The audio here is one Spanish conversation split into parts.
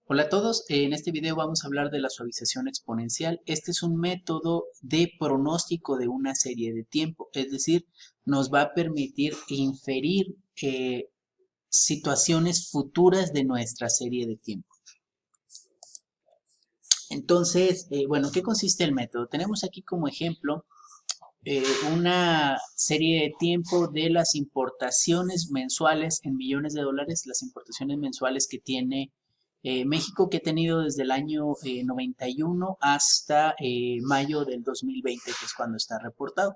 Hola a todos, en este video vamos a hablar de la suavización exponencial. Este es un método de pronóstico de una serie de tiempo, es decir, nos va a permitir inferir situaciones futuras de nuestra serie de tiempo. Entonces, bueno, ¿qué consiste el método? Tenemos aquí como ejemplo una serie de tiempo de las importaciones mensuales en millones de dólares, las importaciones mensuales que tiene México, que ha tenido desde el año 91 hasta mayo del 2020, que es cuando está reportado.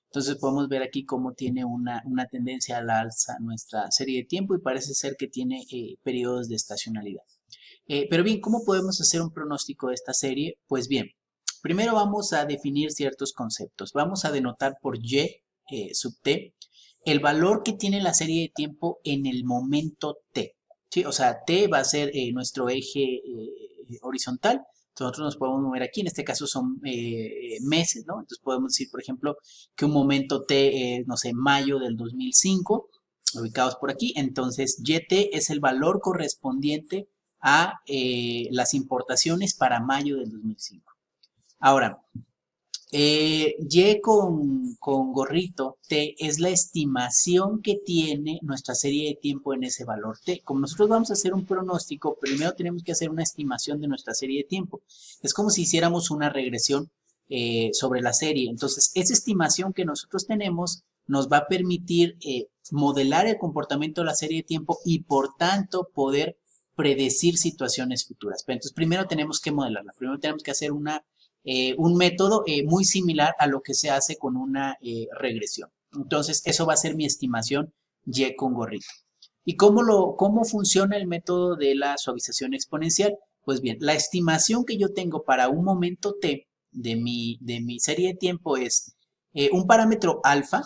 Entonces podemos ver aquí cómo tiene una tendencia a la alza nuestra serie de tiempo y parece ser que tiene periodos de estacionalidad. Pero bien, ¿cómo podemos hacer un pronóstico de esta serie? Pues bien, primero vamos a definir ciertos conceptos. Vamos a denotar por Y sub t el valor que tiene la serie de tiempo en el momento t. ¿Sí? O sea, t va a ser nuestro eje horizontal. Nosotros nos podemos mover aquí, en este caso son meses, ¿no? Entonces podemos decir, por ejemplo, que un momento t es, no sé, mayo del 2005, ubicados por aquí. Entonces, YT es el valor correspondiente a las importaciones para mayo del 2005. Ahora, Y con gorrito T es la estimación que tiene nuestra serie de tiempo en ese valor T. Como nosotros vamos a hacer un pronóstico, primero tenemos que hacer una estimación de nuestra serie de tiempo. Es como si hiciéramos una regresión sobre la serie. Entonces, esa estimación que nosotros tenemos nos va a permitir modelar el comportamiento de la serie de tiempo y por tanto poder predecir situaciones futuras. Pero entonces, primero tenemos que modelarla. Primero tenemos que hacer un método muy similar a lo que se hace con una regresión. Entonces, eso va a ser mi estimación Y con gorrito. ¿Y cómo funciona el método de la suavización exponencial? Pues bien, la estimación que yo tengo para un momento t de mi serie de tiempo es un parámetro alfa,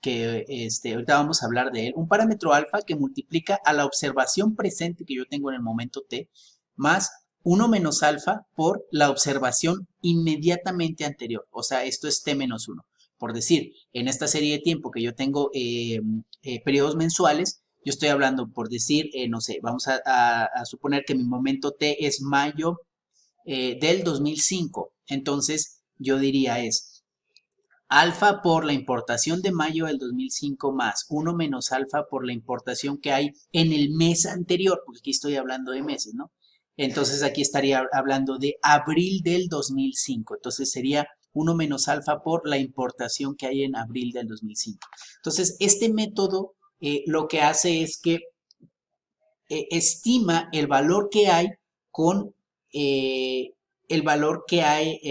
que ahorita vamos a hablar de él, un parámetro alfa que multiplica a la observación presente que yo tengo en el momento t, más 1 menos alfa por la observación inmediatamente anterior. O sea, esto es t menos 1. Por decir, en esta serie de tiempo que yo tengo periodos mensuales, yo estoy hablando, por decir, no sé, vamos a suponer que mi momento t es mayo del 2005. Entonces, yo diría es alfa por la importación de mayo del 2005 más 1 menos alfa por la importación que hay en el mes anterior, porque aquí estoy hablando de meses, ¿no? Entonces aquí estaría hablando de abril del 2005. Entonces sería 1 menos alfa por la importación que hay en abril del 2005. Entonces este método lo que hace es que estima el valor que hay con el valor que hay,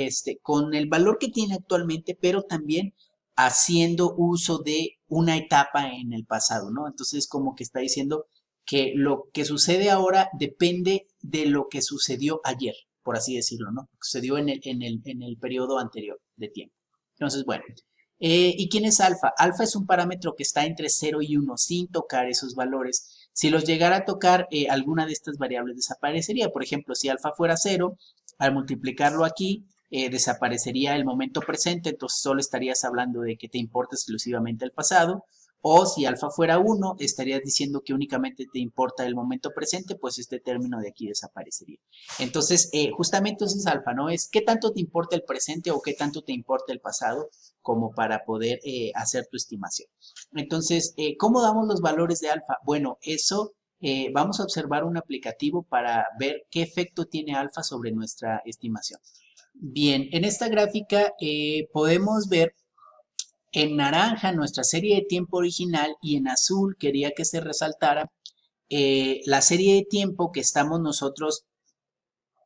con el valor que tiene actualmente, pero también haciendo uso de una etapa en el pasado, ¿no? Entonces, como que está diciendo que lo que sucede ahora depende de lo que sucedió ayer, por así decirlo, ¿no? Sucedió en el periodo anterior de tiempo. Entonces, bueno. ¿Y quién es alfa? Alfa es un parámetro que está entre 0 y 1 sin tocar esos valores. Si los llegara a tocar, alguna de estas variables desaparecería. Por ejemplo, si alfa fuera 0, al multiplicarlo aquí, desaparecería el momento presente, entonces solo estarías hablando de que te importa exclusivamente el pasado. O si alfa fuera 1, estarías diciendo que únicamente te importa el momento presente, pues este término de aquí desaparecería. Entonces, justamente eso es alfa, ¿no? Es qué tanto te importa el presente o qué tanto te importa el pasado como para poder hacer tu estimación. Entonces, ¿cómo damos los valores de alfa? Bueno, eso vamos a observar un aplicativo para ver qué efecto tiene alfa sobre nuestra estimación. Bien, en esta gráfica podemos ver en naranja nuestra serie de tiempo original y en azul quería que se resaltara la serie de tiempo que estamos nosotros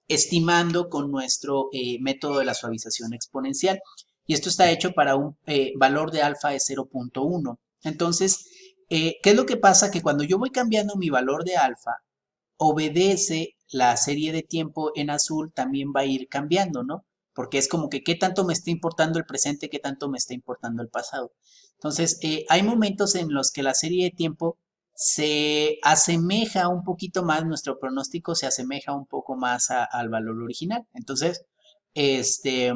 estimando con nuestro método de la suavización exponencial. Y esto está hecho para un valor de alfa de 0.1. Entonces, ¿qué es lo que pasa? Que cuando yo voy cambiando mi valor de alfa, obedece la serie de tiempo en azul, también va a ir cambiando, ¿no? Porque es como que qué tanto me está importando el presente, qué tanto me está importando el pasado. Entonces, hay momentos en los que la serie de tiempo se asemeja un poquito más, nuestro pronóstico se asemeja un poco más al valor original. Entonces, este,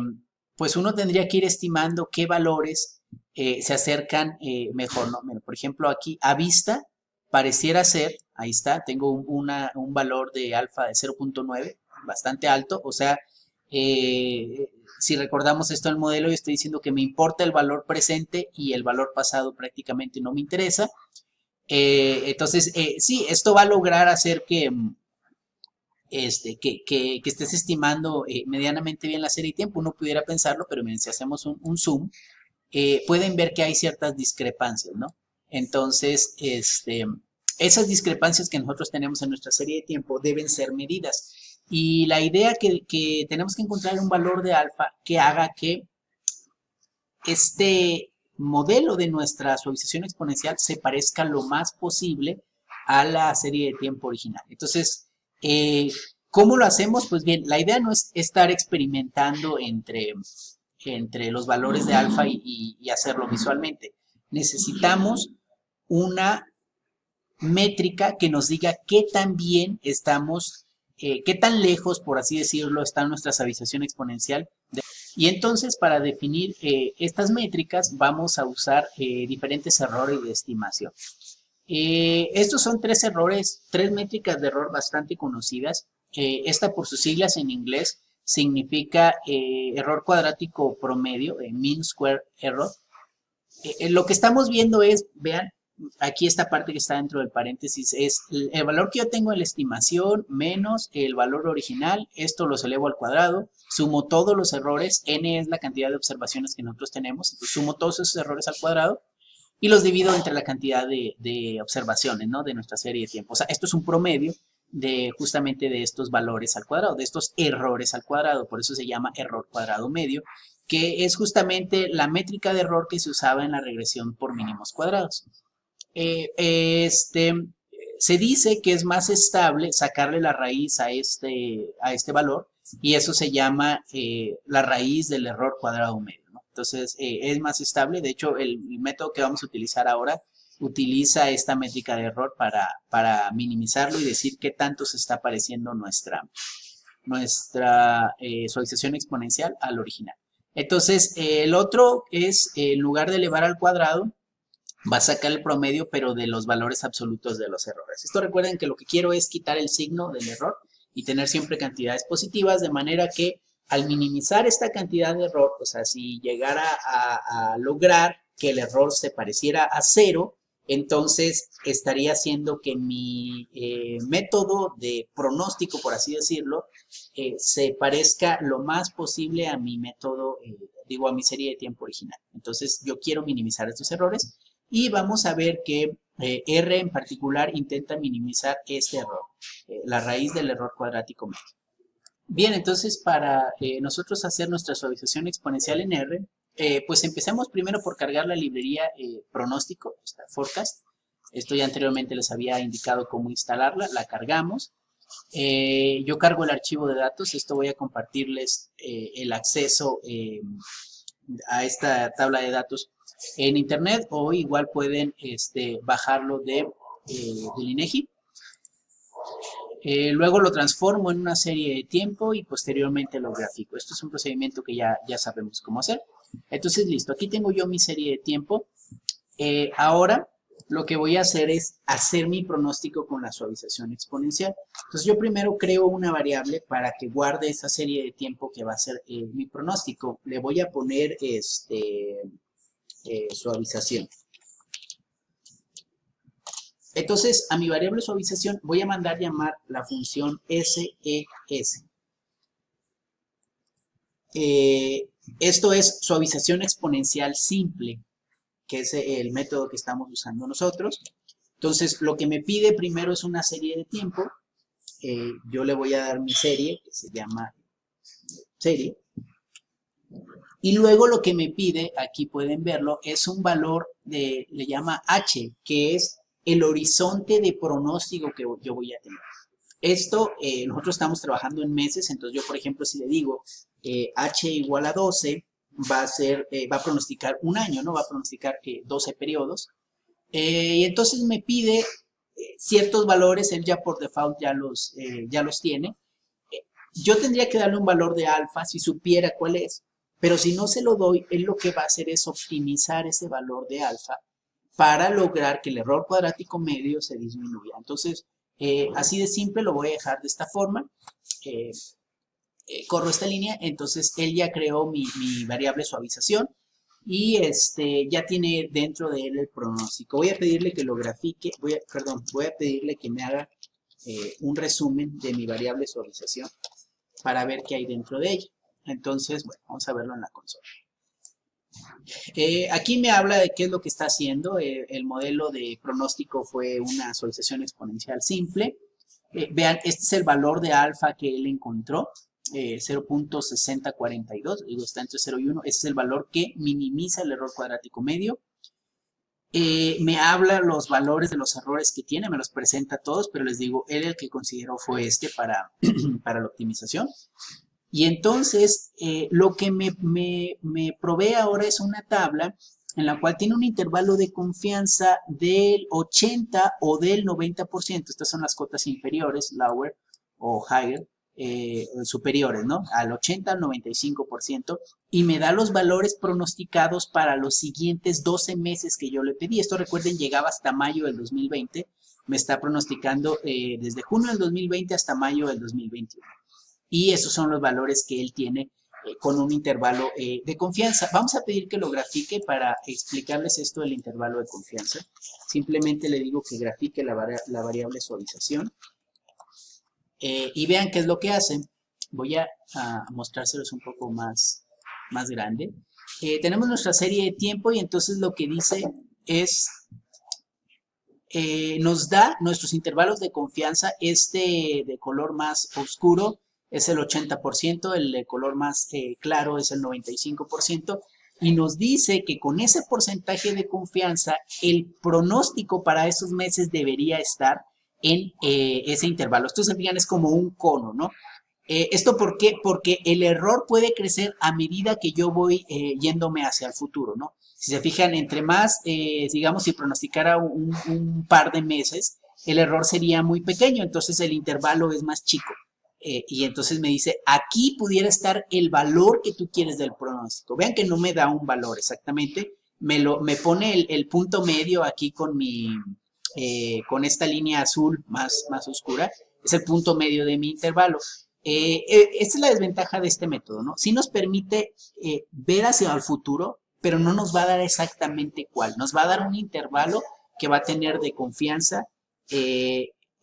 pues uno tendría que ir estimando qué valores se acercan mejor, ¿no? Mira, por ejemplo, aquí a vista, pareciera ser, ahí está, tengo un valor de alfa de 0.9, bastante alto, o sea, si recordamos esto del modelo, yo estoy diciendo que me importa el valor presente y el valor pasado prácticamente no me interesa. Entonces, sí, esto va a lograr hacer que, que estés estimando medianamente bien la serie de tiempo. Uno pudiera pensarlo, pero miren, si hacemos un zoom, pueden ver que hay ciertas discrepancias, ¿no? Entonces, esas discrepancias que nosotros tenemos en nuestra serie de tiempo deben ser medidas. Y la idea que tenemos que encontrar un valor de alfa que haga que este modelo de nuestra suavización exponencial se parezca lo más posible a la serie de tiempo original. Entonces, ¿cómo lo hacemos? Pues bien, la idea no es estar experimentando entre los valores de alfa y hacerlo visualmente. Necesitamos una métrica que nos diga qué tan bien estamos, qué tan lejos, por así decirlo, está nuestra suavización exponencial. Y entonces, para definir estas métricas, vamos a usar diferentes errores de estimación. Estos son tres errores, tres métricas de error bastante conocidas. Esta, por sus siglas en inglés, significa error cuadrático promedio, mean square error. Lo que estamos viendo es, vean, aquí esta parte que está dentro del paréntesis es el valor que yo tengo en la estimación menos el valor original, esto lo elevo al cuadrado, sumo todos los errores, n es la cantidad de observaciones que nosotros tenemos, entonces sumo todos esos errores al cuadrado y los divido entre la cantidad de observaciones, ¿no? De nuestra serie de tiempo. O sea, esto es un promedio de justamente de estos valores al cuadrado, de estos errores al cuadrado, por eso se llama error cuadrado medio, que es justamente la métrica de error que se usaba en la regresión por mínimos cuadrados. Se dice que es más estable sacarle la raíz a este valor y eso se llama la raíz del error cuadrado medio, ¿no? Entonces, es más estable. De hecho, el método que vamos a utilizar ahora utiliza esta métrica de error para minimizarlo y decir qué tanto se está pareciendo nuestra suavización exponencial al original. Entonces, el otro es, en lugar de elevar al cuadrado, va a sacar el promedio, pero de los valores absolutos de los errores. Esto recuerden que lo que quiero es quitar el signo del error y tener siempre cantidades positivas, de manera que al minimizar esta cantidad de error, o sea, si llegara a lograr que el error se pareciera a cero, entonces estaría haciendo que mi método de pronóstico, por así decirlo, se parezca lo más posible a mi método, digo, a mi serie de tiempo original. Entonces, yo quiero minimizar estos errores y vamos a ver que R en particular intenta minimizar este error, la raíz del error cuadrático medio. Bien, entonces para nosotros hacer nuestra suavización exponencial en R, pues empecemos primero por cargar la librería pronóstico, esta forecast. Esto ya anteriormente les había indicado cómo instalarla, la cargamos. Yo cargo el archivo de datos, esto voy a compartirles el acceso a esta tabla de datos en internet o igual pueden bajarlo del INEGI. Luego lo transformo en una serie de tiempo y posteriormente lo grafico. Esto es un procedimiento que ya sabemos cómo hacer. Entonces, listo, aquí tengo yo mi serie de tiempo. Ahora lo que voy a hacer es hacer mi pronóstico con la suavización exponencial. Entonces yo primero creo una variable para que guarde esa serie de tiempo que va a ser mi pronóstico. Le voy a poner suavización. Entonces, a mi variable suavización voy a mandar llamar la función SES. Esto es suavización exponencial simple, que es el método que estamos usando nosotros. Entonces, lo que me pide primero es una serie de tiempo. Yo le voy a dar mi serie, que se llama serie. Y luego lo que me pide, aquí pueden verlo, es un valor le llama H, que es el horizonte de pronóstico que yo voy a tener. Esto, nosotros estamos trabajando en meses, entonces yo, por ejemplo, si le digo H igual a 12, va a pronosticar un año, ¿no? Va a pronosticar 12 periodos. Y entonces me pide ciertos valores, él ya por default ya los tiene. Yo tendría que darle un valor de alfa si supiera cuál es, pero si no se lo doy, él lo que va a hacer es optimizar ese valor de alfa para lograr que el error cuadrático medio se disminuya. Entonces, así de simple lo voy a dejar de esta forma. Corro esta línea, entonces él ya creó mi variable suavización y ya tiene dentro de él el pronóstico. Voy a pedirle que lo grafique, voy a pedirle que me haga un resumen de mi variable suavización para ver qué hay dentro de ella. Entonces, bueno, vamos a verlo en la consola. Aquí me habla de qué es lo que está haciendo. El modelo de pronóstico fue una suavización exponencial simple. Vean, este es el valor de alfa que él encontró. 0.6042, digo, está entre 0 y 1. Ese es el valor que minimiza el error cuadrático medio. Me habla los valores de los errores que tiene, me los presenta todos, pero les digo, él el que consideró fue para, para la optimización. Y entonces, lo que me provee ahora es una tabla en la cual tiene un intervalo de confianza del 80 o del 90%. Estas son las cotas inferiores, lower o higher, superiores, ¿no? Al 80 al 95%, y me da los valores pronosticados para los siguientes 12 meses que yo le pedí. Esto, recuerden, llegaba hasta mayo del 2020. Me está pronosticando desde junio del 2020 hasta mayo del 2021. Y esos son los valores que él tiene con un intervalo de confianza. Vamos a pedir que lo grafique para explicarles esto del intervalo de confianza. Simplemente le digo que grafique la variable suavización. Y vean qué es lo que hace. Voy a mostrárselos un poco más grande. Tenemos nuestra serie de tiempo y entonces lo que dice es, nos da nuestros intervalos de confianza. Este de color más oscuro es el 80%, el de color más claro es el 95%, y nos dice que con ese porcentaje de confianza, el pronóstico para esos meses debería estar en ese intervalo. Esto, se fijan, es como un cono, ¿no? ¿Esto por qué? Porque el error puede crecer a medida que yo voy yéndome hacia el futuro, ¿no? Si se fijan, entre más, digamos, si pronosticara un par de meses, el error sería muy pequeño, entonces el intervalo es más chico. Y entonces me dice, aquí pudiera estar el valor que tú quieres del pronóstico. Vean que no me da un valor exactamente, me pone el punto medio aquí con esta línea azul más oscura, es el punto medio de mi intervalo. Esta es la desventaja de este método, ¿no? Sí nos permite ver hacia el futuro, pero no nos va a dar exactamente cuál. Nos va a dar un intervalo que va a tener de confianza,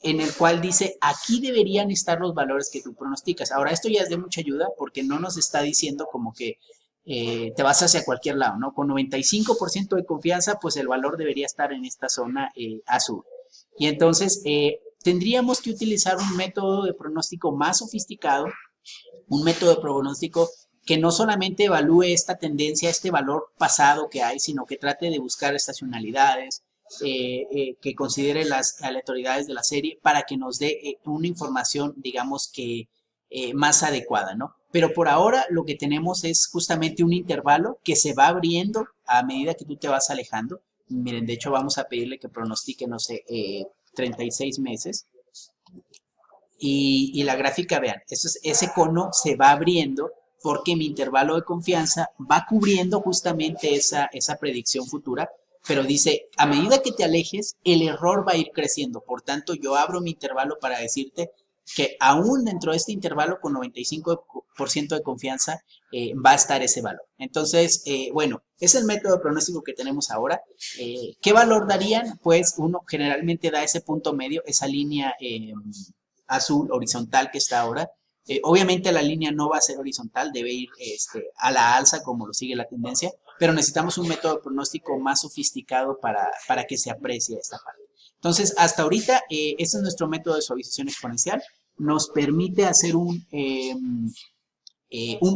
en el cual dice, aquí deberían estar los valores que tú pronosticas. Ahora, esto ya es de mucha ayuda porque no nos está diciendo como que te vas hacia cualquier lado, ¿no? Con 95% de confianza, pues el valor debería estar en esta zona azul. Y entonces, tendríamos que utilizar un método de pronóstico más sofisticado, un método de pronóstico que no solamente evalúe esta tendencia, este valor pasado que hay, sino que trate de buscar estacionalidades, que considere las aleatoriedades de la serie para que nos dé una información, digamos, que más adecuada, ¿no? Pero por ahora lo que tenemos es justamente un intervalo que se va abriendo a medida que tú te vas alejando. Miren, de hecho vamos a pedirle que pronostique, no sé, 36 meses. Y la gráfica, vean, ese cono se va abriendo porque mi intervalo de confianza va cubriendo justamente esa predicción futura, pero dice, a medida que te alejes, el error va a ir creciendo. Por tanto, yo abro mi intervalo para decirte que aún dentro de este intervalo con 95% de confianza va a estar ese valor. Entonces, bueno, es el método de pronóstico que tenemos ahora. ¿Qué valor darían? Pues uno generalmente da ese punto medio, esa línea azul horizontal que está ahora. Obviamente la línea no va a ser horizontal, debe ir a la alza como lo sigue la tendencia, pero necesitamos un método de pronóstico más sofisticado para que se aprecie esta parte. Entonces, hasta ahorita, este es nuestro método de suavización exponencial. Nos permite hacer un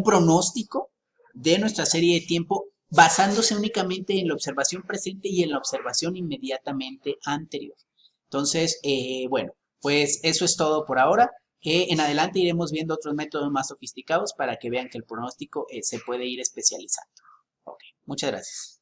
pronóstico de nuestra serie de tiempo basándose únicamente en la observación presente y en la observación inmediatamente anterior. Entonces, bueno, pues eso es todo por ahora. En adelante iremos viendo otros métodos más sofisticados para que vean que el pronóstico se puede ir especializando. Okay, muchas gracias.